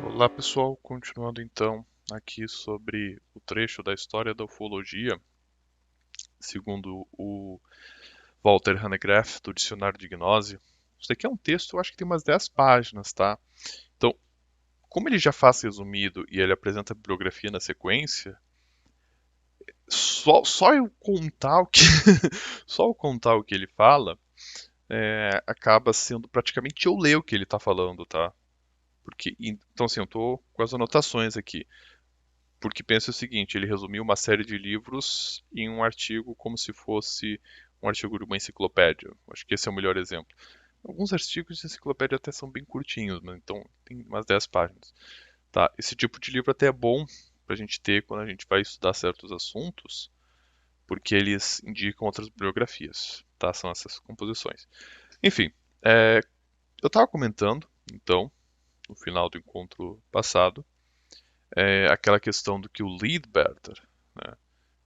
Olá pessoal, continuando então aqui sobre o trecho da história da ufologia, segundo o Walter Hanegraaff, do Dicionário de Gnose. Isso daqui é um texto, eu acho que tem umas 10 páginas, tá? Então, como ele já faz resumido e ele apresenta a bibliografia na sequência, só eu contar o que só eu contar o que ele fala acaba sendo praticamente eu ler o que ele está falando, tá? Porque então assim, eu tô com as anotações aqui. Porque pensa o seguinte, ele resumiu uma série de livros em um artigo como se fosse um artigo de uma enciclopédia. Acho que esse é o melhor exemplo. Alguns artigos de enciclopédia até são bem curtinhos, mas então tem umas 10 páginas. Tá, esse tipo de livro até é bom para a gente ter quando a gente vai estudar certos assuntos, porque eles indicam outras bibliografias, tá? São essas composições. Enfim, eu estava comentando, então, no final do encontro passado, aquela questão do que o Leadbeater, né,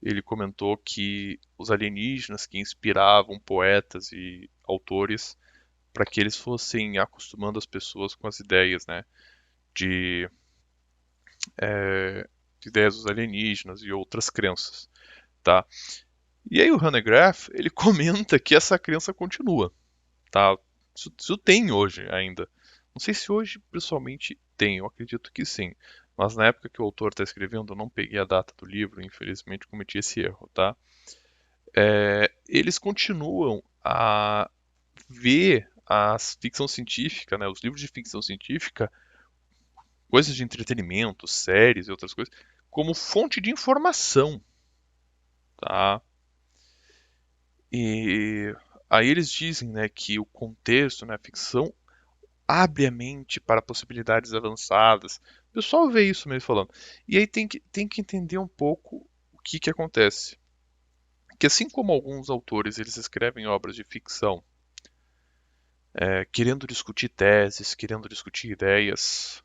ele comentou que os alienígenas que inspiravam poetas e autores para que eles fossem acostumando as pessoas com as ideias, né, de, de ideias dos alienígenas e outras crenças, tá? E aí o Hanegraaff, ele comenta que essa crença continua, tá? Isso tem hoje ainda. Não sei se hoje pessoalmente tem, eu acredito que sim. Mas na época que o autor está escrevendo, eu não peguei a data do livro, infelizmente cometi esse erro, tá? Eles continuam a ver a ficção científica, né, os livros de ficção científica, coisas de entretenimento, séries e outras coisas, como fonte de informação, tá? E aí eles dizem, né, que o contexto, né, a ficção abre a mente para possibilidades avançadas. O pessoal vê isso mesmo falando. E aí tem que entender um pouco o que que acontece. Que assim como alguns autores eles escrevem obras de ficção querendo discutir teses, querendo discutir ideias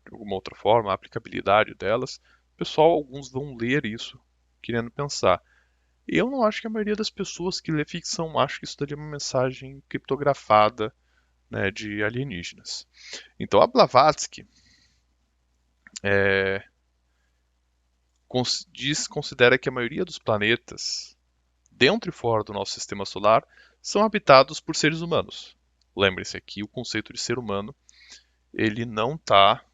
de alguma outra forma, a aplicabilidade delas, pessoal, alguns vão ler isso querendo pensar. Eu não acho que a maioria das pessoas que lê ficção acha que isso daria uma mensagem criptografada, né, de alienígenas. Então a Blavatsky considera que a maioria dos planetas, dentro e fora do nosso sistema solar, são habitados por seres humanos. Lembrem-se aqui, o conceito de ser humano, ele não está,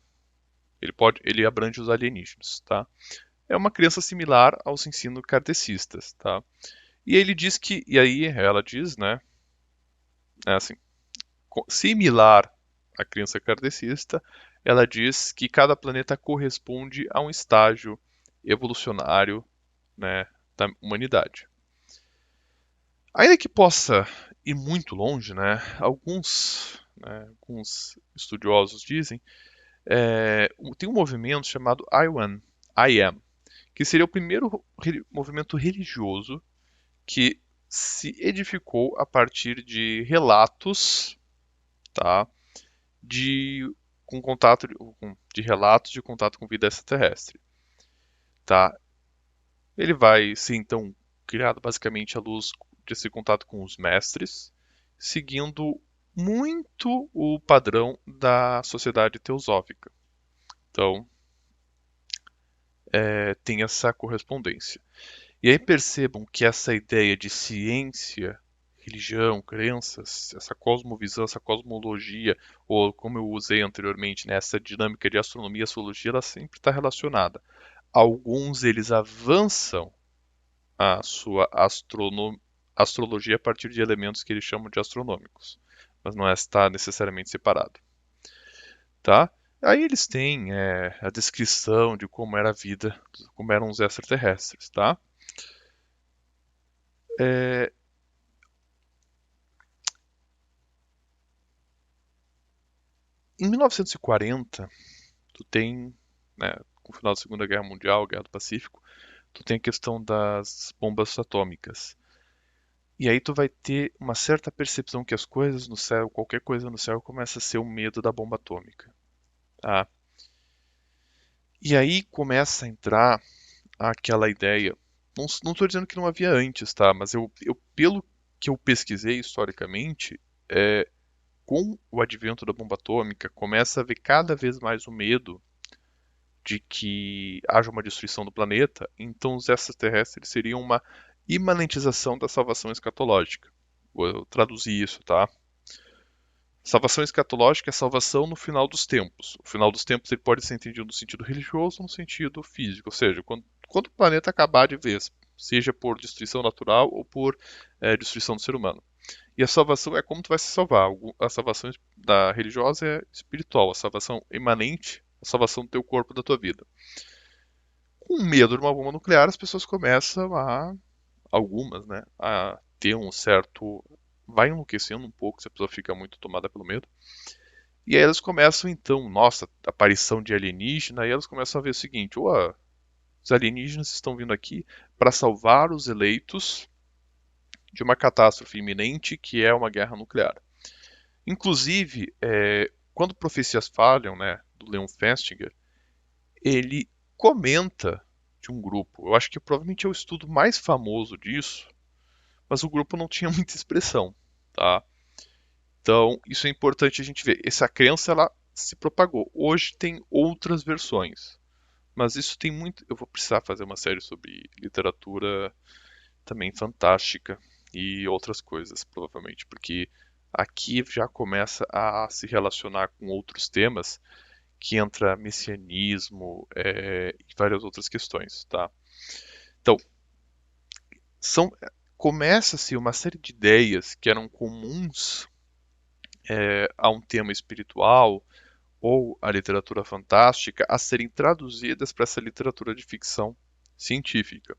ele abrange os alienígenas, tá? É uma crença similar aos ensinos kardecistas, tá? E ele diz que, e aí ela diz, né, assim, similar à crença kardecista, ela diz que cada planeta corresponde a um estágio evolucionário, né, da humanidade. Ainda que possa ir muito longe, né, alguns estudiosos dizem, tem um movimento chamado I Am, que seria o primeiro movimento religioso que se edificou a partir de relatos, tá, de com contato de relatos de contato com vida extraterrestre, tá? Ele vai ser então criado basicamente à luz desse contato com os mestres, seguindo muito o padrão da sociedade teosófica. Então, tem essa correspondência. E aí percebam que essa ideia de ciência, religião, crenças, essa cosmovisão, essa cosmologia, ou como eu usei anteriormente, né, essa dinâmica de astronomia e astrologia, ela sempre está relacionada. Alguns eles avançam a sua astrologia a partir de elementos que eles chamam de astronômicos, mas não está necessariamente separado, tá? Aí eles têm a descrição de como era a vida, como eram os extraterrestres, tá? É, Em 1940, tu tem, né, com o final da Segunda Guerra Mundial, Guerra do Pacífico, tu tem a questão das bombas atômicas. E aí tu vai ter uma certa percepção que as coisas no céu, qualquer coisa no céu, começa a ser o medo da bomba atômica. Tá? E aí começa a entrar aquela ideia. Não estou dizendo que não havia antes, tá? Mas pelo que eu pesquisei historicamente, com o advento da bomba atômica, começa a haver cada vez mais o medo de que haja uma destruição do planeta, então os extraterrestres seriam uma imanentização da salvação escatológica. Vou traduzir isso, tá? Salvação escatológica é salvação no final dos tempos. O final dos tempos ele pode ser entendido no sentido religioso ou no sentido físico, ou seja, quando o planeta acabar de vez, seja por destruição natural ou por destruição do ser humano. E a salvação é como tu vai se salvar. A salvação da religiosa é espiritual, a salvação imanente, a salvação do teu corpo, da tua vida. Com medo de uma bomba nuclear, as pessoas começam algumas, né, a ter um certo, vai enlouquecendo um pouco se a pessoa fica muito tomada pelo medo. E aí elas começam então, nossa, aparição de alienígena, e elas começam a ver o seguinte: os alienígenas estão vindo aqui para salvar os eleitos de uma catástrofe iminente que é uma guerra nuclear. Inclusive, quando Profecias Falham, né, do Leon Festinger, ele comenta de um grupo. Eu acho que provavelmente é o estudo mais famoso disso, mas o grupo não tinha muita expressão, tá? Então, isso é importante a gente ver. Essa crença ela se propagou. Hoje tem outras versões, mas isso tem muito. Eu vou precisar fazer uma série sobre literatura também fantástica e outras coisas, provavelmente, porque aqui já começa a se relacionar com outros temas que entra messianismo e várias outras questões, tá? Então, são, começa-se uma série de ideias que eram comuns a um tema espiritual ou a literatura fantástica a serem traduzidas para essa literatura de ficção científica.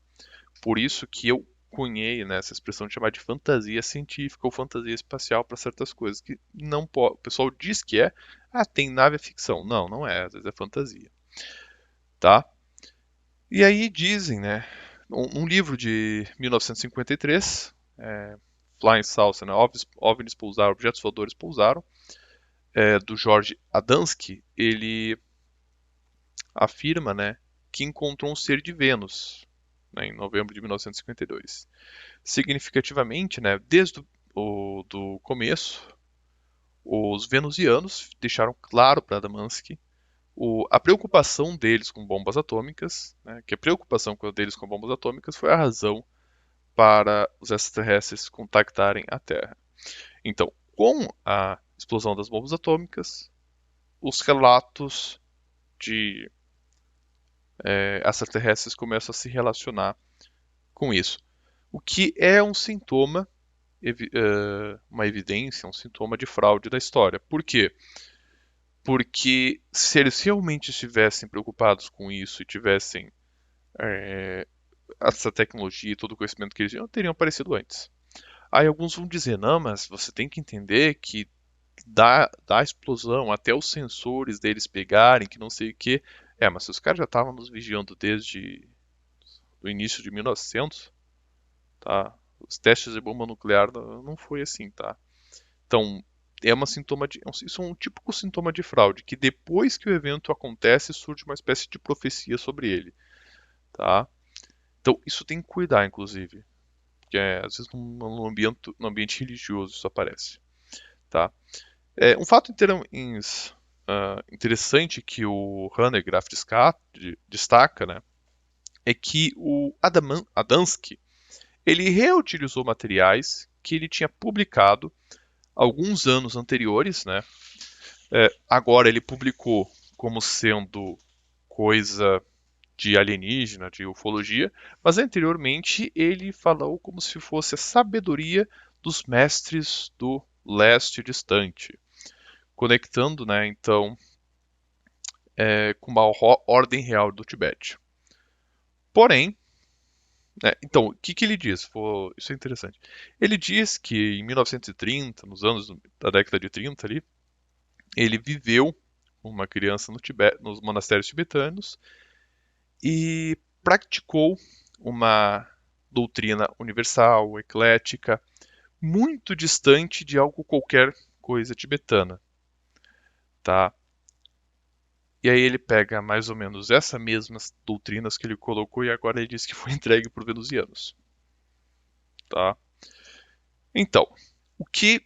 Por isso que eu cunhei nessa expressão de chamar de fantasia científica ou fantasia espacial para certas coisas que não pode. O pessoal diz que tem nave é ficção. Não, não é, às vezes é fantasia, tá? E aí dizem, né, um livro de 1953, Flying Saucer, né, OVNIs pousaram, objetos voadores pousaram, do George Adamski, ele afirma, né, que encontrou um ser de Vênus, né, em novembro de 1952. Significativamente, né, desde do começo, os venusianos deixaram claro para Adamski a preocupação deles com bombas atômicas, né, que a preocupação deles com bombas atômicas foi a razão para os extraterrestres contactarem a Terra. Então, com a explosão das bombas atômicas, os relatos de extraterrestres começam a se relacionar com isso. O que é um sintoma, uma evidência, um sintoma de fraude da história. Por quê? Porque se eles realmente estivessem preocupados com isso e tivessem essa tecnologia e todo o conhecimento que eles tinham, teriam aparecido antes. Aí alguns vão dizer, não, mas você tem que entender que da explosão até os sensores deles pegarem, que não sei o que. Mas se os caras já estavam nos vigiando desde o início de 1900, tá? Os testes de bomba nuclear não foi assim, tá? Então, isso é um típico sintoma de fraude, que depois que o evento acontece, surge uma espécie de profecia sobre ele, tá? Então, isso tem que cuidar, inclusive, porque às vezes no ambiente religioso isso aparece, tá? Um fato interessante que o Hanegraaff destaca, né, é que o Adamski ele reutilizou materiais que ele tinha publicado alguns anos anteriores, né? Agora ele publicou como sendo coisa de alienígena, de ufologia, mas anteriormente ele falou como se fosse a sabedoria dos mestres do leste distante, conectando, né, então, com uma ordem real do Tibete. Porém, então, o que ele diz? Isso é interessante. Ele diz que em 1930, nos anos da década de 30 ali, ele viveu uma criança no Tibete, nos monastérios tibetanos e praticou uma doutrina universal, eclética, muito distante de algo qualquer coisa tibetana, tá? E aí ele pega mais ou menos essas mesmas doutrinas que ele colocou e agora ele diz que foi entregue por venusianos, tá? Então,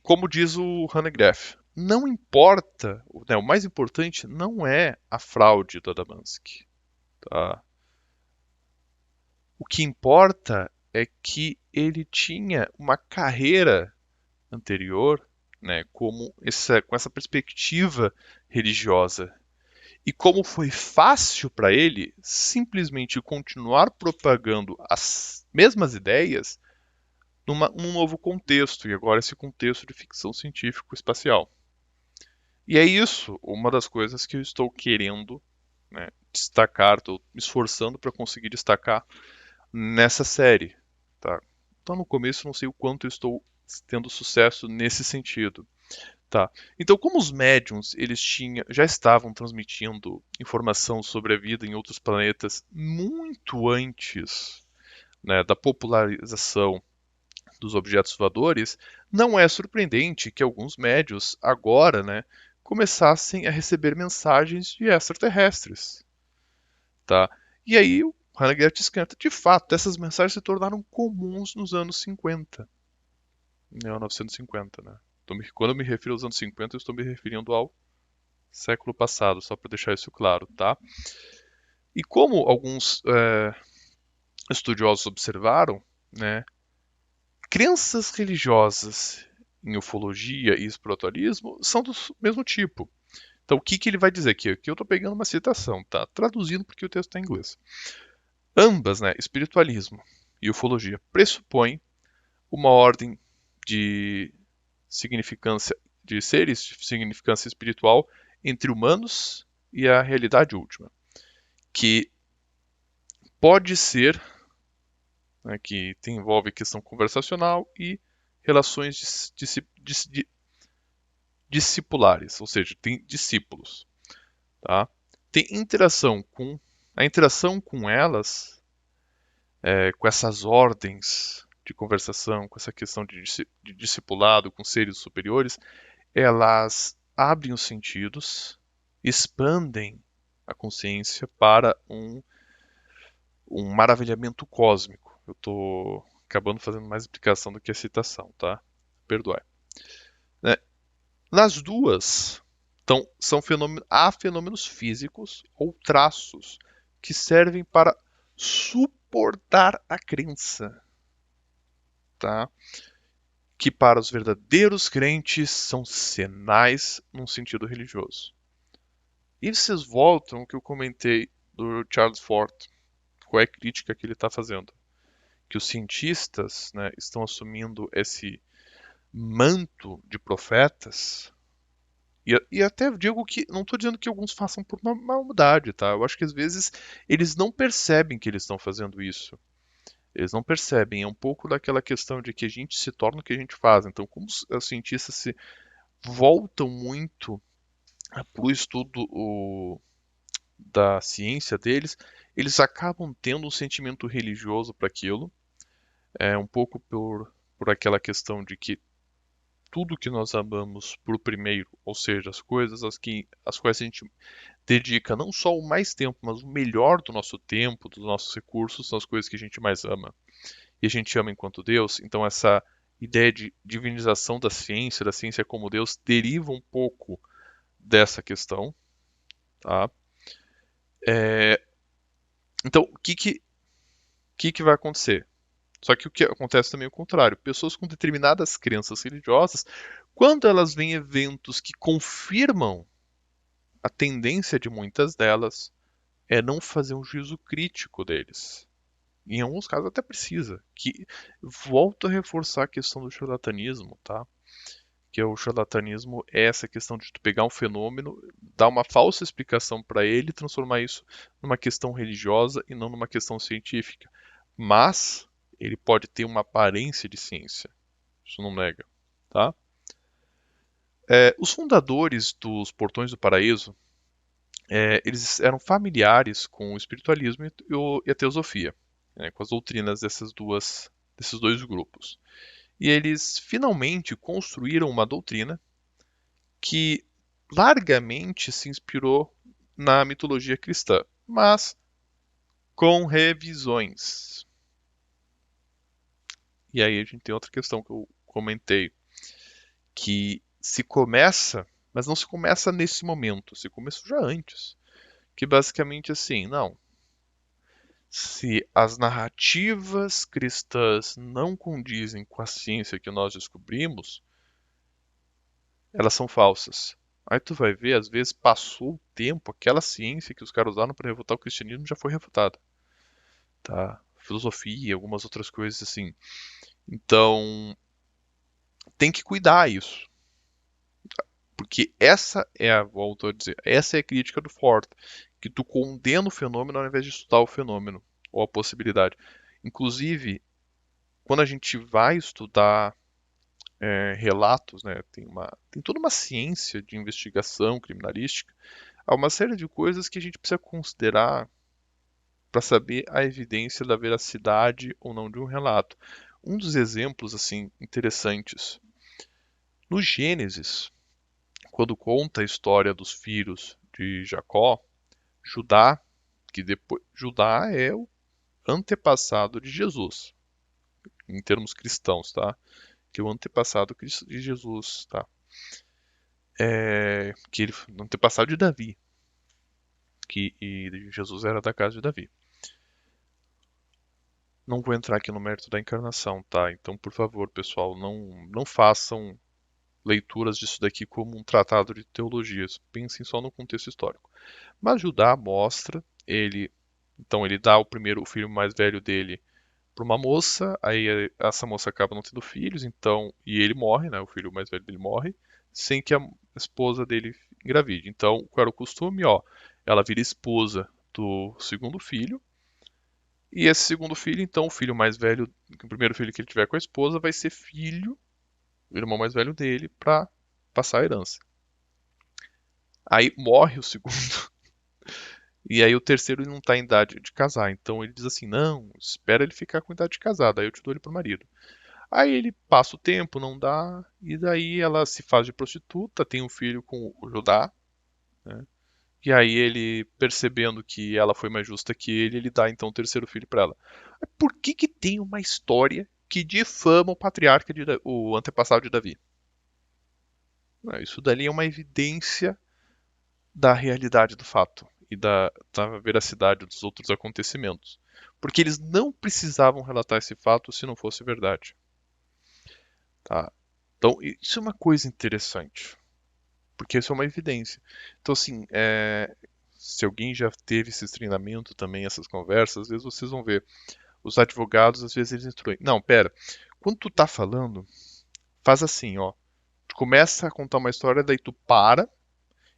como diz o Hanegraaff, não importa, né, o mais importante não é a fraude do Adamansky, tá? O que importa é que ele tinha uma carreira anterior, né, com essa perspectiva religiosa. E como foi fácil para ele simplesmente continuar propagando as mesmas ideias num novo contexto, e agora esse contexto de ficção científico-espacial. E é isso uma das coisas que eu estou querendo, né, destacar, estou me esforçando para conseguir destacar nessa série. Tá? Então no começo não sei o quanto eu estou tendo sucesso nesse sentido. Tá. Então, como os médiums já estavam transmitindo informação sobre a vida em outros planetas muito antes, né, da popularização dos objetos voadores, não é surpreendente que alguns médios agora, né, começassem a receber mensagens de extraterrestres, tá? E aí o Honegger descanta, de fato, essas mensagens se tornaram comuns nos anos 50, 1950, né? Quando eu me refiro aos anos 50, eu estou me referindo ao século passado, só para deixar isso claro, tá? E como alguns estudiosos observaram, né, crenças religiosas em ufologia e espiritualismo são do mesmo tipo. Então, o que, que ele vai dizer aqui? Aqui eu estou pegando uma citação, tá? Traduzindo porque o texto está em inglês. Ambas, né, espiritualismo e ufologia, pressupõem uma ordem de significância, de seres de significância espiritual entre humanos e a realidade última, que pode ser, né, que envolve questão conversacional e relações discipulares, ou seja, tem discípulos, tá? Tem a interação com elas, com essas ordens de conversação, com essa questão de discipulado com seres superiores, elas abrem os sentidos, expandem a consciência para um maravilhamento cósmico. Eu estou acabando fazendo mais explicação do que a citação, tá? Perdoe. Né? Nas duas, então, há fenômenos físicos ou traços que servem para suportar a crença, tá? Que para os verdadeiros crentes são sinais num sentido religioso. E vocês voltam ao que eu comentei do Charles Fort, qual é a crítica que ele está fazendo? Que os cientistas, né, estão assumindo esse manto de profetas. E até digo que não estou dizendo que alguns façam por uma maldade, tá? Eu acho que às vezes eles não percebem que eles estão fazendo isso. Eles não percebem. É um pouco daquela questão de que a gente se torna o que a gente faz. Então, como os cientistas se voltam muito para o estudo da ciência deles, eles acabam tendo um sentimento religioso para aquilo. É um pouco por aquela questão de que tudo que nós amamos por primeiro, ou seja, as coisas às quais a gente dedica não só o mais tempo, mas o melhor do nosso tempo, dos nossos recursos, são as coisas que a gente mais ama. E a gente ama enquanto Deus, então essa ideia de divinização da ciência como Deus, deriva um pouco dessa questão, tá? Então, o que vai acontecer? Só que o que acontece também é o contrário. Pessoas com determinadas crenças religiosas, quando elas veem eventos que confirmam a tendência de muitas delas, é não fazer um juízo crítico deles. Em alguns casos até precisa. Que volto a reforçar a questão do charlatanismo, tá? Que o charlatanismo é essa questão de tu pegar um fenômeno, dar uma falsa explicação para ele e transformar isso numa questão religiosa e não numa questão científica. Mas ele pode ter uma aparência de ciência. Isso não nega, tá? Os fundadores dos Portões do Paraíso, eles eram familiares com o espiritualismo e a teosofia, né, com as doutrinas desses dois grupos. E eles finalmente construíram uma doutrina que largamente se inspirou na mitologia cristã, mas com revisões. E aí a gente tem outra questão que eu comentei, que se começa, mas não se começa nesse momento, se começou já antes. Que basicamente assim, não. Se as narrativas cristãs não condizem com a ciência que nós descobrimos, elas são falsas. Aí tu vai ver, às vezes passou o tempo, aquela ciência que os caras usaram para refutar o cristianismo já foi refutada, tá? Filosofia, algumas outras coisas assim. Então, tem que cuidar isso. Porque essa é a, volto a dizer, essa é a crítica do Ford, que tu condena o fenômeno ao invés de estudar o fenômeno, ou a possibilidade. Inclusive, quando a gente vai estudar relatos, né, tem toda uma ciência de investigação criminalística, há uma série de coisas que a gente precisa considerar para saber a evidência da veracidade ou não de um relato. Um dos exemplos assim interessantes no Gênesis, quando conta a história dos filhos de Jacó, Judá, que depois Judá é o antepassado de Jesus, em termos cristãos, tá? Que é o antepassado de Jesus, tá? Que ele, o antepassado de Davi, e Jesus era da casa de Davi. Não vou entrar aqui no mérito da encarnação, tá? Então, por favor, pessoal, não façam leituras disso daqui como um tratado de teologia. Pensem só no contexto histórico. Mas Judá mostra, então ele dá o filho mais velho dele para uma moça, aí essa moça acaba não tendo filhos, então e ele morre, né? O filho mais velho dele morre, sem que a esposa dele engravide. Então, qual era o costume? Ó, ela vira esposa do segundo filho, e esse segundo filho, então, o filho mais velho, o primeiro filho que ele tiver com a esposa, vai ser filho, o irmão mais velho dele, para passar a herança. Aí morre o segundo, e aí o terceiro ele não está em idade de casar, então ele diz assim: não, espera ele ficar com idade de casado, aí eu te dou ele pro marido. Aí ele passa o tempo, não dá, e daí ela se faz de prostituta, tem um filho com o Judá, né? E aí ele, percebendo que ela foi mais justa que ele dá então o terceiro filho para ela. Por que que tem uma história que difama o patriarca, o antepassado de Davi? Isso dali é uma evidência da realidade do fato e da veracidade dos outros acontecimentos. Porque eles não precisavam relatar esse fato se não fosse verdade. Tá? Então, isso é uma coisa interessante, porque isso é uma evidência. Então, assim, se alguém já teve esse treinamento também, essas conversas, às vezes vocês vão ver, os advogados, às vezes eles instruem. Não, pera, quando tu tá falando, faz assim, ó. Tu começa a contar uma história, daí tu para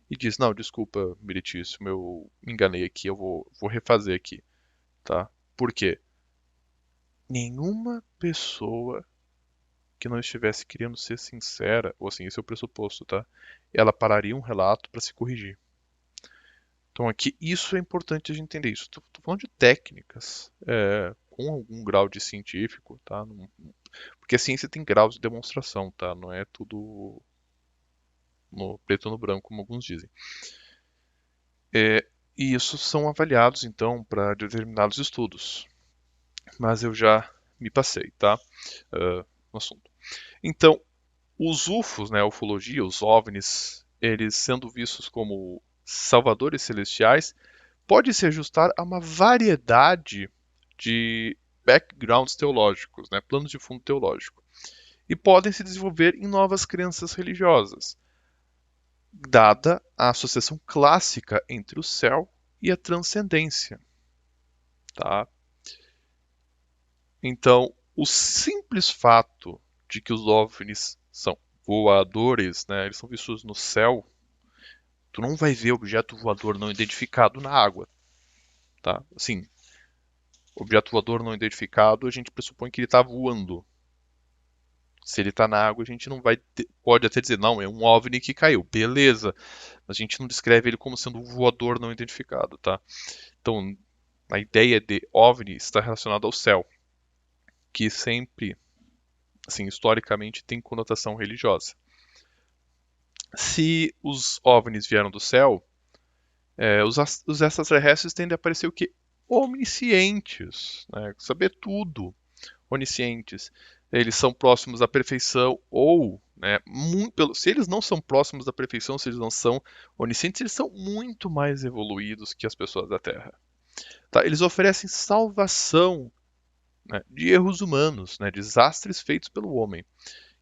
e diz, não, desculpa, Meritíssimo, eu me enganei aqui, eu vou refazer aqui, tá? Por quê? Nenhuma pessoa que não estivesse querendo ser sincera, ou assim, esse é o pressuposto, tá? Ela pararia um relato para se corrigir. Então aqui, isso é importante a gente entender isso. Tô falando de técnicas com algum grau de científico, tá? Porque a ciência tem graus de demonstração, tá? Não é tudo no preto ou no branco, como alguns dizem. E isso são avaliados, então, para determinados estudos. Mas eu já me passei, tá? No assunto. Então, os UFOs, né, a ufologia, os OVNIs, eles sendo vistos como salvadores celestiais, pode se ajustar a uma variedade de backgrounds teológicos, né, planos de fundo teológico, e podem se desenvolver em novas crenças religiosas, dada a associação clássica entre o céu e a transcendência, tá? Então, o simples fato de que os OVNIs são voadores, né, eles são vistos no céu, tu não vai ver objeto voador não identificado na água, tá? Assim, objeto voador não identificado, a gente pressupõe que ele está voando. Se ele está na água, a gente não vai pode até dizer, não, é um OVNI que caiu, beleza. A gente não descreve ele como sendo um voador não identificado, tá? Então, a ideia de OVNI está relacionada ao céu, que sempre, assim, historicamente tem conotação religiosa. Se os OVNIs vieram do céu, os extraterrestres tendem a aparecer o quê? Oniscientes, né? Saber tudo, oniscientes. eles são próximos da perfeição ou, né, se eles não são próximos da perfeição, se eles não são oniscientes, eles são muito mais evoluídos que as pessoas da Terra. Tá? Eles oferecem salvação, né, de erros humanos, né, desastres feitos pelo homem,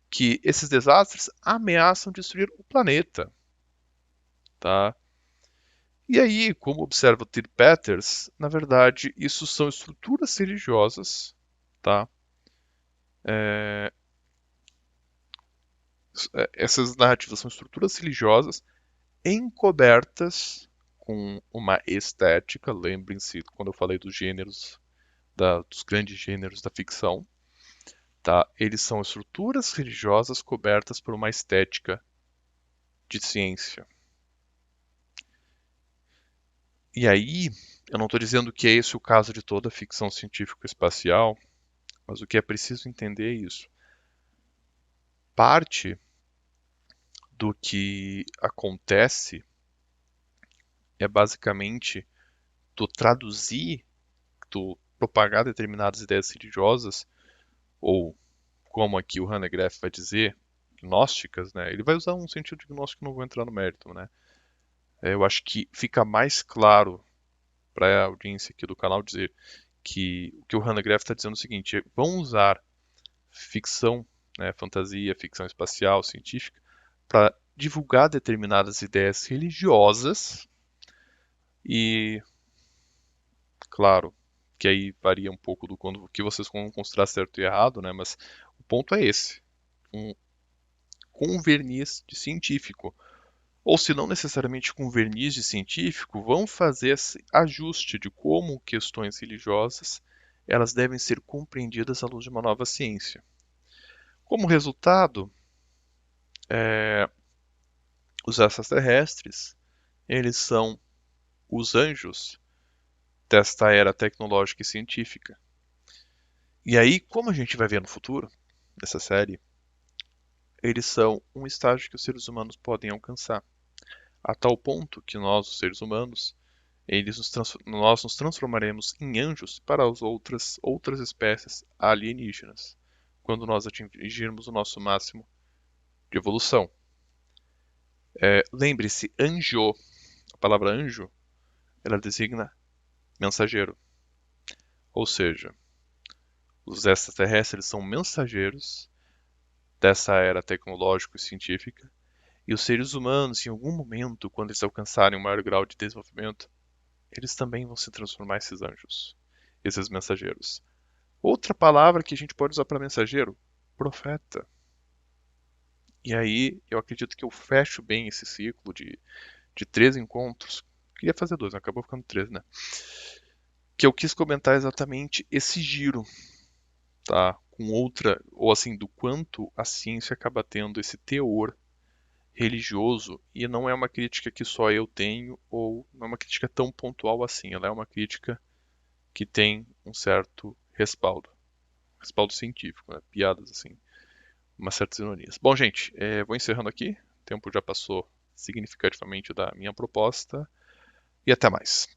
que esses desastres ameaçam destruir o planeta. Tá? E aí, como observa o Tir Peters, na verdade, isso são estruturas religiosas, tá? É, essas narrativas são estruturas religiosas encobertas com uma estética. Lembrem-se quando eu falei dos gêneros, dos grandes gêneros da ficção, tá? Eles são estruturas religiosas cobertas por uma estética de ciência. E aí, eu não estou dizendo que é esse o caso de toda a ficção científico-espacial, mas o que é preciso entender é isso. Parte do que acontece é basicamente tu traduzir, tu propagar determinadas ideias religiosas, ou como aqui o Hanegraaff vai dizer, gnósticas, né? Ele vai usar um sentido de gnóstico, não vou entrar no mérito, né? Eu acho que fica mais claro para a audiência aqui do canal dizer que o que o Hanegraaff está dizendo é o seguinte: vão usar ficção, né, fantasia, ficção espacial, científica, para divulgar determinadas ideias religiosas e, claro, que aí varia um pouco do que vocês vão considerar certo e errado, né? Mas o ponto é esse, com um verniz de científico. Ou se não necessariamente com verniz de científico, vão fazer esse ajuste de como questões religiosas elas devem ser compreendidas à luz de uma nova ciência. Como resultado, os extraterrestres, eles são os anjos desta era tecnológica e científica. E aí, como a gente vai ver no futuro, nessa série, eles são um estágio que os seres humanos podem alcançar, a tal ponto que nós, os seres humanos, nós nos transformaremos em anjos para as outras espécies alienígenas, quando nós atingirmos o nosso máximo de evolução. Lembre-se, anjo, a palavra anjo, ela designa mensageiro. Ou seja, os extraterrestres são mensageiros dessa era tecnológica e científica, e os seres humanos, em algum momento, quando eles alcançarem um maior grau de desenvolvimento, eles também vão se transformar em esses anjos, esses mensageiros. Outra palavra que a gente pode usar para mensageiro, profeta. E aí eu acredito que eu fecho bem esse ciclo de 3 encontros. Queria fazer 2, acabou ficando 3, né? Que eu quis comentar exatamente esse giro, tá? Com outra, ou assim, do quanto a ciência acaba tendo esse teor religioso, e não é uma crítica que só eu tenho, ou não é uma crítica tão pontual assim, ela é uma crítica que tem um certo respaldo científico, né? Piadas assim, umas certas ironias. Bom, gente, vou encerrando aqui, o tempo já passou significativamente da minha proposta, e até mais.